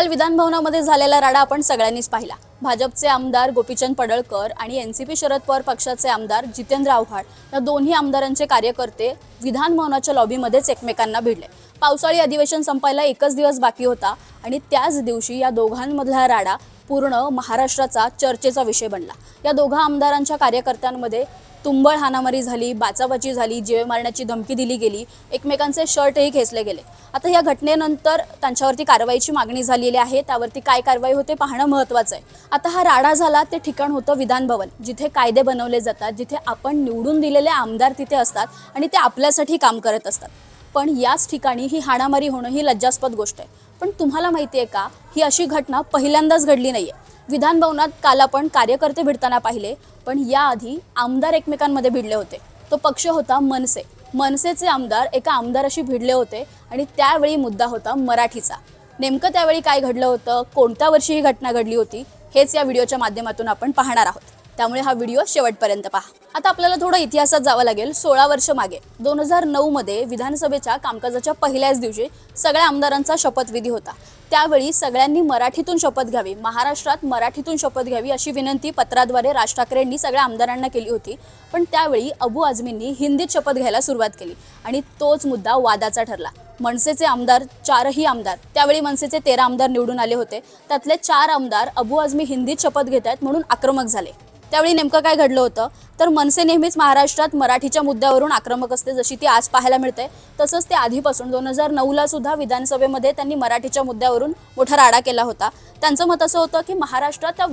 काल विधानभवनामध्ये झालेला राडा आपण सगळ्यांनीच पाहिला। भाजपचे आमदार गोपीचंद पडळकर आणि एनसीपी शरद पवार पक्षाचे आमदार जितेंद्र आव्हाड या दोन्ही आमदारांचे कार्यकर्ते विधानभवनाच्या लॉबीमध्येच एकमेकांना भिडले। पावसाळी अधिवेशन संपायला एकच दिवस बाकी होता आणि त्याच दिवशी या दोघांमधला राडा पूर्ण महाराष्ट्राचा चर्चेचा विषय बनला। या दोघा आमदारांच्या कार्यकर्त्यांमध्ये तुंबळ हाणामारी झाली, बाचाबाची झाली, जीवे मारण्याची धमकी दिली गेली, एकमेकांचे शर्टही खेचले गेले। आता या घटनेनंतर त्यांच्यावरती कारवाईची मागणी झालेली आहे। त्यावरती काय कारवाई होते पाहणं महत्त्वाचं आहे। आता हा राडा झाला ते ठिकाण होतं विधान भवन, जिथे कायदे बनवले जातात, जिथे आपण निवडून दिलेले आमदार तिथे असतात आणि ते आपल्यासाठी काम करत असतात। पण याच ठिकाणी ही हाणामारी होणं ही लज्जास्पद गोष्ट आहे। पण तुम्हाला माहिती आहे का, ही अशी घटना पहिल्यांदाच घडली नाहीये। विधान भवनात काल आपण कार्यकर्ते भिडताना पाहिले, पण याआधी आमदार एकमेकांमध्ये भिडले होते। तो पक्ष होता मनसे। मनसेचे आमदार एका आमदाराशी भिडले होते आणि त्यावेळी मुद्दा होता मराठीचा। नेमकं त्यावेळी काय घडलं होतं, कोणत्या वर्षी ही घटना घडली होती, हेच या व्हिडिओच्या माध्यमातून आपण पाहणार आहोत। त्यामुळे हा व्हिडिओ शेवटपर्यंत पहा। आता आपल्याला थोडं इतिहासात जावं लागेल। 16 वर्ष मागे 2009 मध्ये विधानसभेच्या कामकाजाच्या पहिल्याच दिवशी सगळ्या आमदारांचा शपथविधी होता। त्यावेळी सगळ्यांनी मराठीतून शपथ घ्यावी, महाराष्ट्रात मराठीतून शपथ घ्यावी अशी विनंती पत्राद्वारे राज ठाकरेंनी सगळ्या आमदारांना केली होती। पण त्यावेळी अबू आझमींनी हिंदीत शपथ घ्यायला सुरुवात केली आणि तोच मुद्दा वादाचा ठरला। मनसेचे आमदार, चारही आमदार, त्यावेळी मनसेचे 13 आमदार निवडून आले होते, त्यातले 4 आमदार अबू आझमी हिंदीत शपथ घेत आहेत म्हणून आक्रमक झाले। त्यावेळी नेमकं काय घडलं होतं, तर मनसे नेहमीच महाराष्ट्रात मराठीच्या मुद्द्यावरून आक्रमक असते, जशी ती आज पाहायला मिळते। तसंच ते आधीपासून 2009ला सुद्धा विधानसभेमध्ये त्यांनी मराठीच्या मुद्द्यावरून मोठा राडा केला होता। त्यांचं मत असं होतं की महाराष्ट्राच्या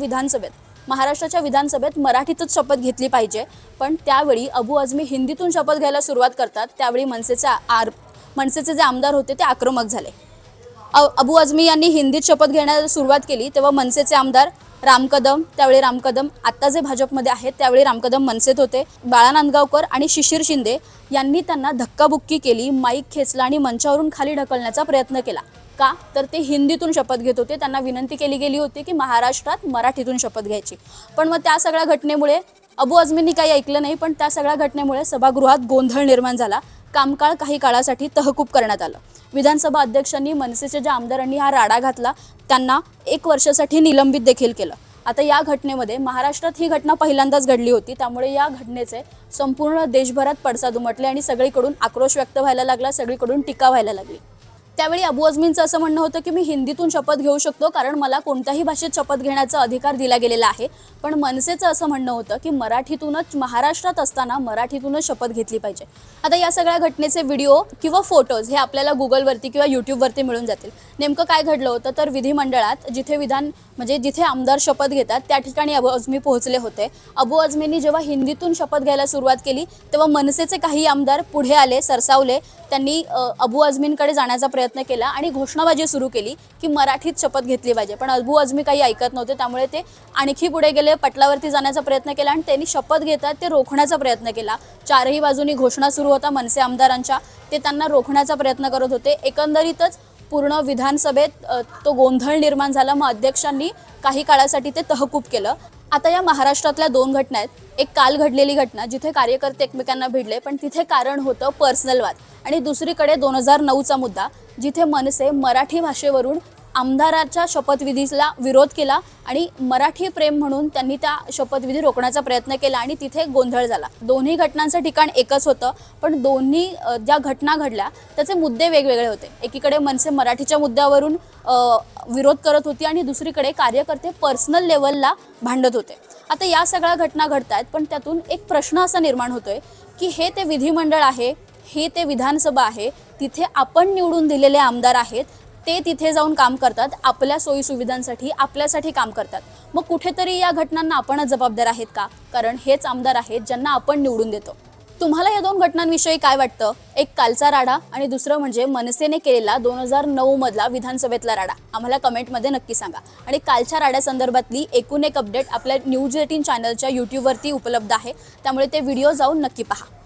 विधानसभेत मराठीतच शपथ घेतली पाहिजे। पण त्यावेळी अबू आझमी हिंदीतून शपथ घ्यायला सुरुवात करतात, त्यावेळी मनसेचे जे आमदार होते ते आक्रमक झाले। अबू आझमी यांनी हिंदीत शपथ घेण्यास सुरुवात केली तेव्हा मनसेचे आमदार त्यावेळी राम कदम, आता जे भाजपमध्ये आहेत त्यावेळी राम कदम मनसेत होते, बाळा नांदगावकर आणि शिशिर शिंदे यांनी त्यांना धक्काबुक्की केली, माईक खेचला आणि मंचावरून खाली ढकलण्याचा प्रयत्न केला। का तर ते हिंदीतून शपथ घेत होते। त्यांना विनंती केली गेली होती की महाराष्ट्रात मराठीतून शपथ घ्यायची। पण मग त्या सगळ्या घटनेमुळे अबू आझमींनी काही ऐकलं नाही, पण त्या सगळ्या घटनेमुळे सभागृहात गोंधळ निर्माण झाला। कामकाळ काही काळासाठी तहकूब करण्यात आलं। विधानसभा अध्यक्षांनी मनसेच्या ज्या आमदारांनी हा राडा घातला त्यांना 1 वर्षासाठी निलंबित देखील केलं। आता या घटनेमध्ये महाराष्ट्रात ही घटना पहिल्यांदाच घडली होती, त्यामुळे या घटनेचे संपूर्ण देशभरात पडसाद उमटले आणि सगळीकडून आक्रोश व्यक्त व्हायला लागला, सगळीकडून टीका व्हायला लागली। त्यावेळी अबू आझमींचं असं म्हणणं होतं की मी हिंदीतून शपथ घेऊ शकतो, कारण मला कोणत्याही भाषेत शपथ घेण्याचा अधिकार दिला गेलेला आहे। पण मनसेचं असं म्हणणं होतं की मराठीतूनच, महाराष्ट्रात असताना मराठीतूनच शपथ घेतली पाहिजे। आता या सगळ्या घटनेचे व्हिडिओ किंवा फोटोज हे आपल्याला गुगलवरती किंवा यूट्यूबवरती मिळून जातील। नेमकं काय घडलं होतं, तर विधिमंडळात जिथे आमदार शपथ घेतात त्या ठिकाणी अबू आझमी पोहोचले होते। अबू आझमींनी जेव्हा हिंदीतून शपथ घ्यायला सुरुवात केली तेव्हा मनसेचे काही आमदार पुढे आले, सरसावले। त्यांनी अबू आझमींकडे जाण्याचा प्रयत्न केला आणि घोषणाबाजी सुरू केली की मराठीत शपथ घेतली पाहिजे। पण अबू आझमी काही ऐकत नव्हते, त्यामुळे ते आणखी पुढे गेले, पटलावरती जाण्याचा प्रयत्न केला आणि त्यांनी शपथ घेतात ते रोखण्याचा प्रयत्न केला। चारही बाजूनी घोषणा सुरू होता मनसे आमदारांच्या, ते त्यांना रोखण्याचा प्रयत्न करत होते। एकंदरीतच पूर्ण विधानसभेत तो गोंधळ निर्माण झाला। मग अध्यक्षांनी काही काळासाठी ते तहकूब केलं। आता या महाराष्ट्रातल्या 2 घटना आहेत। एक काल घडलेली घटना जिथे कार्यकर्ते एकमेकांना भिडले, पण तिथे कारण होतं पर्सनल वाद, आणि दुसरीकडे 2009चा मुद्दा जिथे मनसे मराठी भाषेवरून आमदाराच्या शपथविधीला विरोध केला आणि मराठी प्रेम म्हणून त्यांनी त्या शपथविधी रोखण्याचा प्रयत्न केला आणि तिथे गोंधळ झाला। दोन्ही घटनांचं ठिकाण एकच होतं, पण दोन्ही ज्या घटना घडल्या त्याचे मुद्दे वेगवेगळे होते। एकीकडे मनसे मराठीच्या मुद्द्यावरून विरोध करत होती आणि दुसरीकडे कार्यकर्ते पर्सनल लेवलला भांडत होते। आता या सगळ्या घटना घडतायत, पण त्यातून एक प्रश्न असा निर्माण होतोय की हे ते विधिमंडळ आहे, हे ते विधानसभा आहे, तिथे आपण निवडून दिलेले आमदार आहेत, ते तिथे जाऊन काम करतात, आपल्या सोयी सुविधांसाठी, आपल्यासाठी काम करतात। मग कुठेतरी या घटनांना आपणच जबाबदार आहेत का? कारण हेच आमदार आहेत ज्यांना आपण निवडून देतो। तुम्हाला या 2 घटनांविषयी काय वाटतं? एक कालचा राडा आणि दुसरं म्हणजे मनसेने केलेला 2009 मधला विधानसभेतला राडा। आम्हाला कमेंटमध्ये नक्की सांगा। आणि कालच्या राड्यासंदर्भातली एकूण एक अपडेट आपल्या न्यूज 18 चॅनलच्या यूट्यूबवरती उपलब्ध आहे, त्यामुळे ते व्हिडिओ जाऊन नक्की पहा।